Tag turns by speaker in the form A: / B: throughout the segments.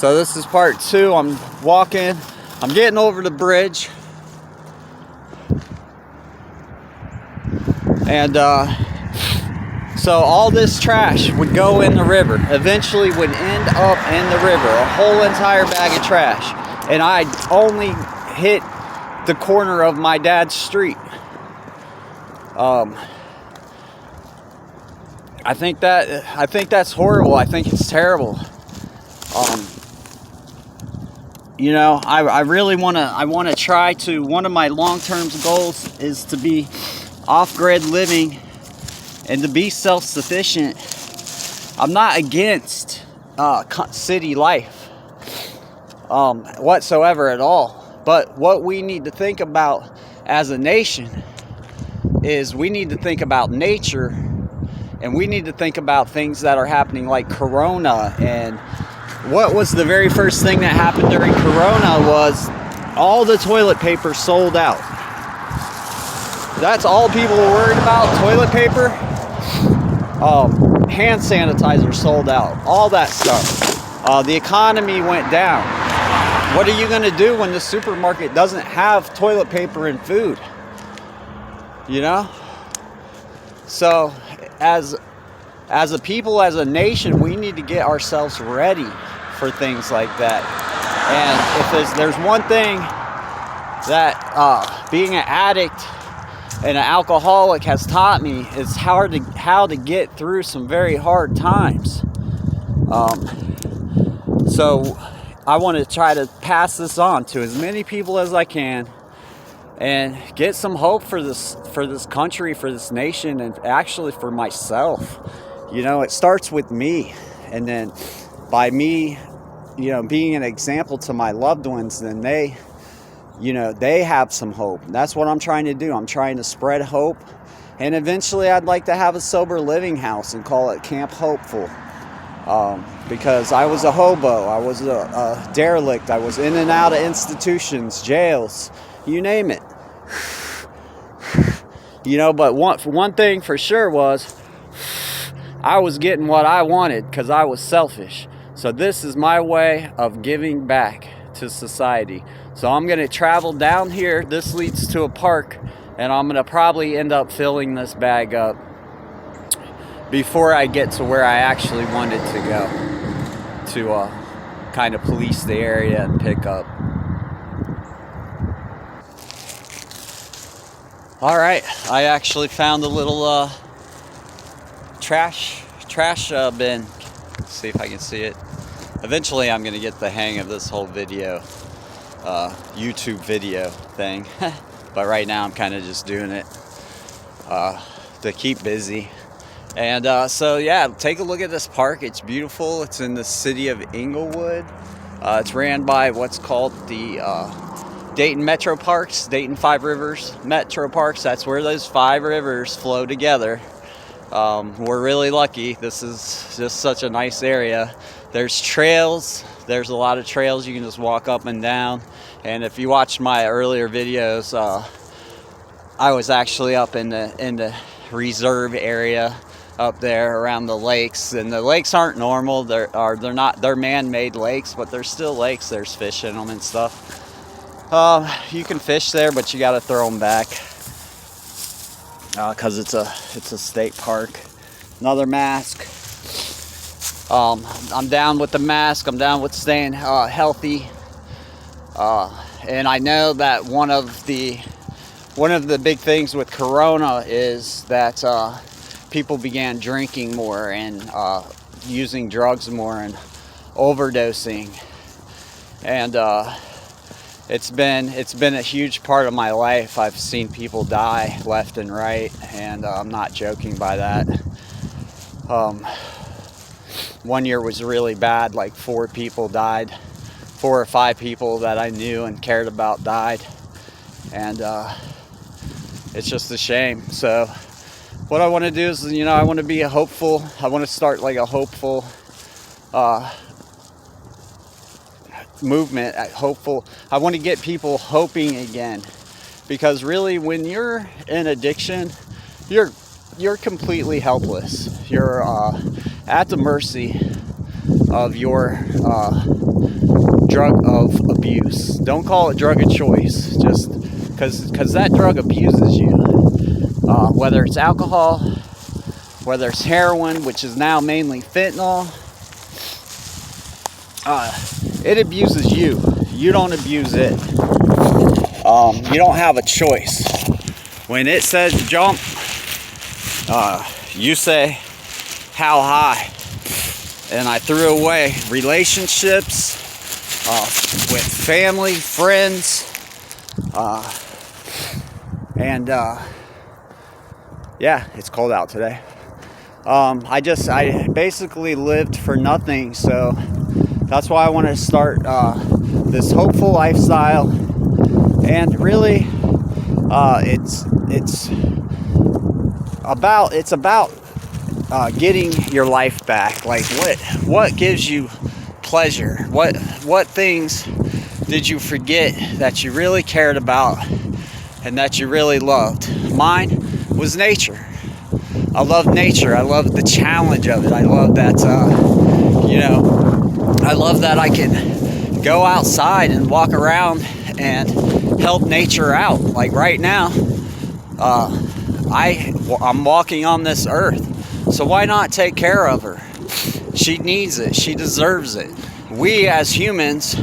A: So this is part 2. I'm walking. I'm getting over the bridge. And so all this trash would go in the river. Eventually would end up in the river. A whole entire bag of trash. And I only hit the corner of my dad's street. I think that's horrible. I think it's terrible. You know, I really want to try to, one of my long-term goals is to be off-grid living and to be self-sufficient. I'm not against city life whatsoever at all. But what we need to think about as a nation is we need to think about nature, and we need to think about things that are happening like Corona. And what was the very first thing that happened during Corona was all the toilet paper sold out. That's all people were worried about, toilet paper. Hand sanitizer sold out, all that stuff. The economy went down. What are you going to do when the supermarket doesn't have toilet paper and food? You know? So, as a people, as a nation, we need to get ourselves ready for things like that. And if there's one thing that being an addict and an alcoholic has taught me, is how to get through some very hard times. So I want to try to pass this on to as many people as I can and get some hope for this country, for this nation, and actually for myself. You know, it starts with me, and then by me, you know, being an example to my loved ones, then they have some hope. That's what I'm trying to do. I'm trying to spread hope, and eventually I'd like to have a sober living house and call it Camp Hopeful. Because I was a hobo, I was a derelict, I was in and out of institutions, jails, you name it. You know, but one thing for sure was I was getting what I wanted because I was selfish. So this is my way of giving back to society. So I'm going to travel down here. This leads to a park, and I'm going to probably end up filling this bag up before I get to where I actually wanted to go, to kind of police the area and pick up. All right, I actually found a little trash bin. Let's see if I can see it. Eventually I'm going to get the hang of this whole video, YouTube video thing. But right now I'm kind of just doing it to keep busy. And so yeah, take a look at this park. It's beautiful. It's in the city of Inglewood. It's ran by what's called the Dayton Metro Parks, Dayton Five Rivers Metro Parks. That's where those 5 rivers flow together. We're really lucky. This is just such a nice area. There's trails. There's a lot of trails you can just walk up and down. And if you watched my earlier videos, I was actually up in the reserve area up there around the lakes, and the lakes aren't normal. They're man-made lakes, but they're still lakes. There's fish in them and stuff. You can fish there, but you got to throw them back because it's a state park. Another mask. I'm down with the mask. I'm down with staying healthy. And I know that one of the big things with Corona is that people began drinking more and using drugs more and overdosing. And it's been a huge part of my life. I've seen people die left and right, and I'm not joking by that. One year was really bad, like 4 people died. 4 or 5 people that I knew and cared about died. And it's just a shame. So what I want to do is, you know, I want to be a hopeful. I want to start like a hopeful movement. Hopeful. I want to get people hoping again, because really, when you're in addiction, you're completely helpless. You're at the mercy of your drug of abuse. Don't call it drug of choice, just because that drug abuses you. Whether it's alcohol, whether it's heroin, which is now mainly fentanyl, it abuses you. You don't abuse it. You don't have a choice. When it says jump, you say how high. And I threw away relationships with family, friends, and yeah, it's cold out today. I basically lived for nothing, so that's why I want to start this hopeful lifestyle. And really, it's about getting your life back. Like what gives you pleasure? What things did you forget that you really cared about and that you really loved? Mine was nature. I love nature. I love the challenge of it. I love that I love that I can go outside and walk around and help nature out. Like right now, I'm walking on this earth, so why not take care of her? She needs it. She deserves it. We as humans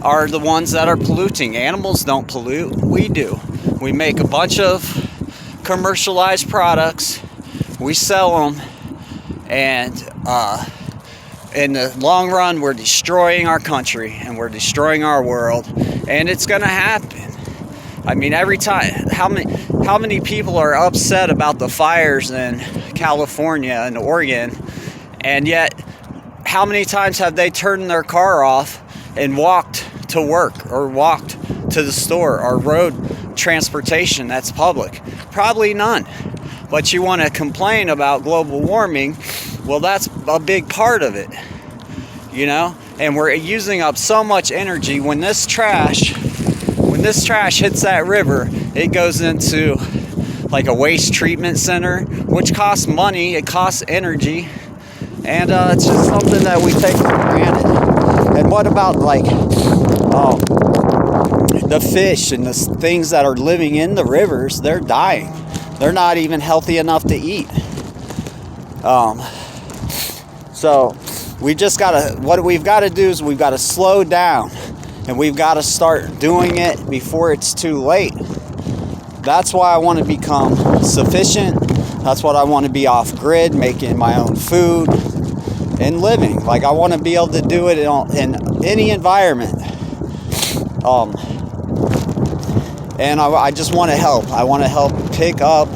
A: are the ones that are polluting. Animals don't pollute. We do. We make a bunch of commercialized products. We sell them, and in the long run, we're destroying our country and we're destroying our world, and it's gonna happen. I mean, every time, how many people are upset about the fires in California and Oregon, and yet how many times have they turned their car off and walked to work or walked to the store or rode transportation that's public? Probably none. But you want to complain about global warming? Well, that's a big part of it, and we're using up so much energy. When this trash hits that river, it goes into like a waste treatment center, which costs money, it costs energy, and it's just something that we take for granted. And what about the fish and the things that are living in the rivers? They're dying. They're not even healthy enough to eat. So what we've got to do is we've got to slow down, and we've got to start doing it before it's too late. That's why I want to become sufficient. That's what I want to be off grid, making my own food and living. Like, I want to be able to do it in any environment. And I just want to help. I want to help pick up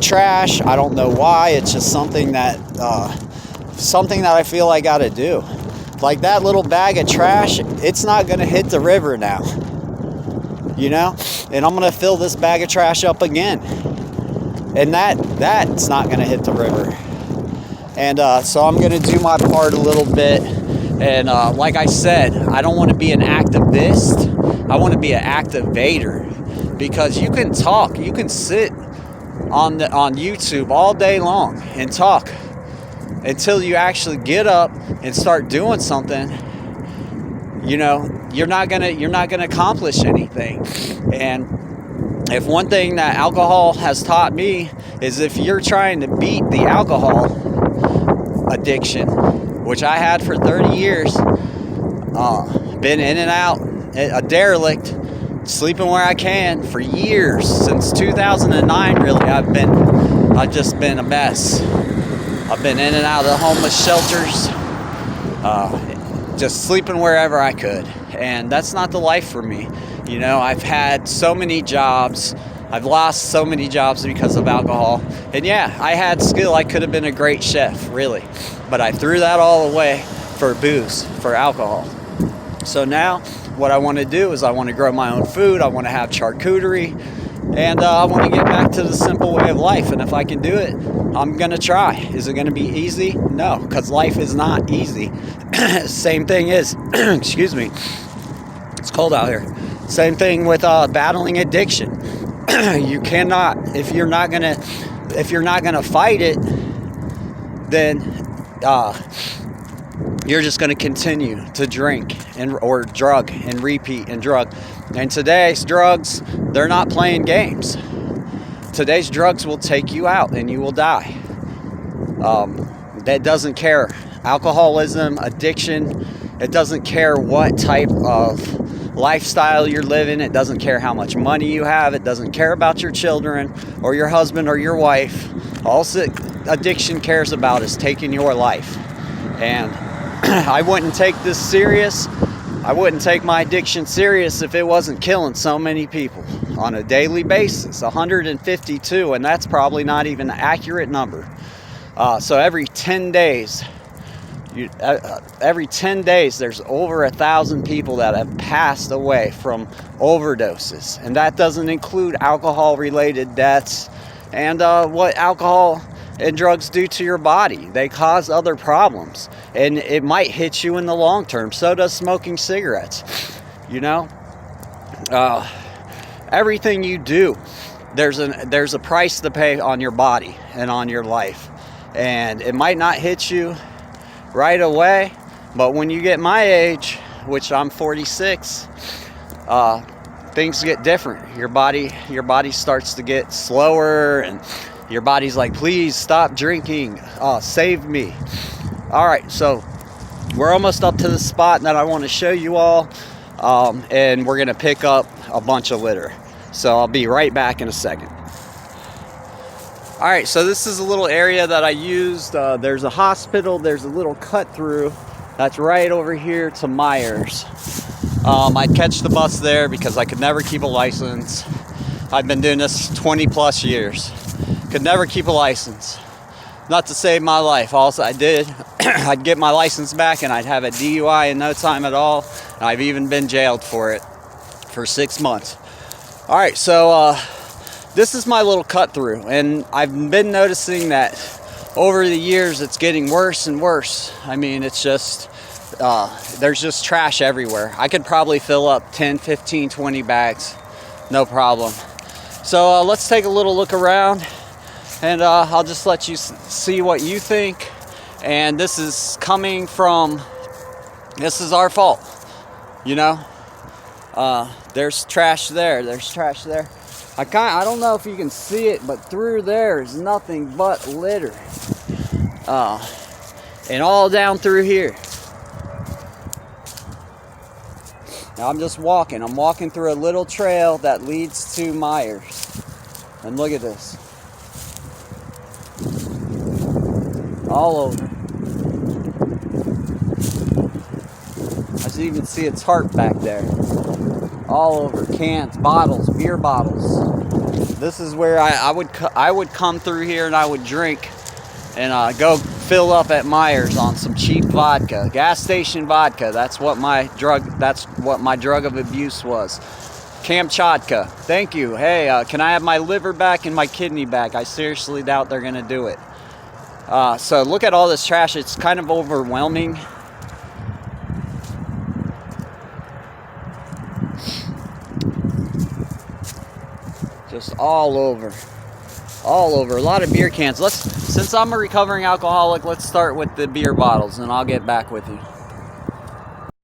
A: trash. I don't know why. It's just something that I feel I got to do. Like that little bag of trash, it's not going to hit the river now. And I'm going to fill this bag of trash up again. And that's not going to hit the river. And so I'm going to do my part a little bit. And like I said, I don't want to be an activist. I want to be an activator. Because you can talk, you can sit on YouTube all day long and talk until you actually get up and start doing something. You're not gonna accomplish anything. And if one thing that alcohol has taught me is, if you're trying to beat the alcohol addiction, which I had for 30 years, been in and out, a derelict, sleeping where I can for years. Since 2009, really, I've just been a mess. I've been in and out of the homeless shelters, just sleeping wherever I could. And that's not the life for me. I've had so many jobs. I've lost so many jobs because of alcohol. And yeah, I had skill. I could have been a great chef, really. But I threw that all away for booze, for alcohol. So now, what I want to do is I want to grow my own food. I want to have charcuterie, and I want to get back to the simple way of life. And if I can do it, I'm going to try. Is it going to be easy? No, because life is not easy. Same thing is, excuse me, it's cold out here. Same thing with battling addiction. You cannot, if you're not gonna fight it, then you're just going to continue to drink or drug and repeat and drug. And today's drugs, they're not playing games. Today's drugs will take you out and you will die. That doesn't care. Alcoholism, addiction, it doesn't care what type of lifestyle you're living. It doesn't care how much money you have. It doesn't care about your children or your husband or your wife. All addiction cares about is taking your life. And I wouldn't take this serious. I wouldn't take my addiction serious if it wasn't killing so many people on a daily basis. 152, and that's probably not even an accurate number. So every 10 days, there's over 1,000 people that have passed away from overdoses, and that doesn't include alcohol-related deaths and what alcohol and drugs do to your body. They cause other problems, and it might hit you in the long term. So does smoking cigarettes. You know, everything you do, there's a price to pay on your body and on your life, and it might not hit you right away, but when you get my age, which I'm 46, things get different. Your body starts to get slower, and your body's like, please stop drinking, save me. All right, so we're almost up to the spot that I want to show you all, and we're gonna pick up a bunch of litter. So I'll be right back in a second. All right, so this is a little area that I used. There's a hospital, there's a little cut through that's right over here to Myers. I'd catch the bus there because I could never keep a license. I've been doing this 20 plus years. Could never keep a license. Not to save my life. All I did, I'd get my license back and I'd have a DUI in no time at all. And I've even been jailed for it for 6 months. All right, so this is my little cut through, and I've been noticing that over the years it's getting worse and worse. I mean, it's just, there's just trash everywhere. I could probably fill up 10, 15, 20 bags, no problem. So let's take a little look around, and I'll just let you see what you think. And this is coming from, this is our fault, you know. There's trash there, there's trash there. I don't know if you can see it, but through there is nothing but litter. And all down through here. Now I'm just walking. I'm walking through a little trail that leads to Myers. And look at this. All over. I can even see a tarp back there. All over, cans, bottles, beer bottles. This is where I would come through here and I would drink and go fill up at Myers on some cheap vodka, gas station vodka. That's what my drug of abuse was. Kamchatka. Thank you. Hey, can I have my liver back and my kidney back? I seriously doubt they're gonna do it. So look at all this trash. It's kind of overwhelming. Just all over. A lot of beer cans. Since I'm a recovering alcoholic, let's start with the beer bottles and I'll get back with you.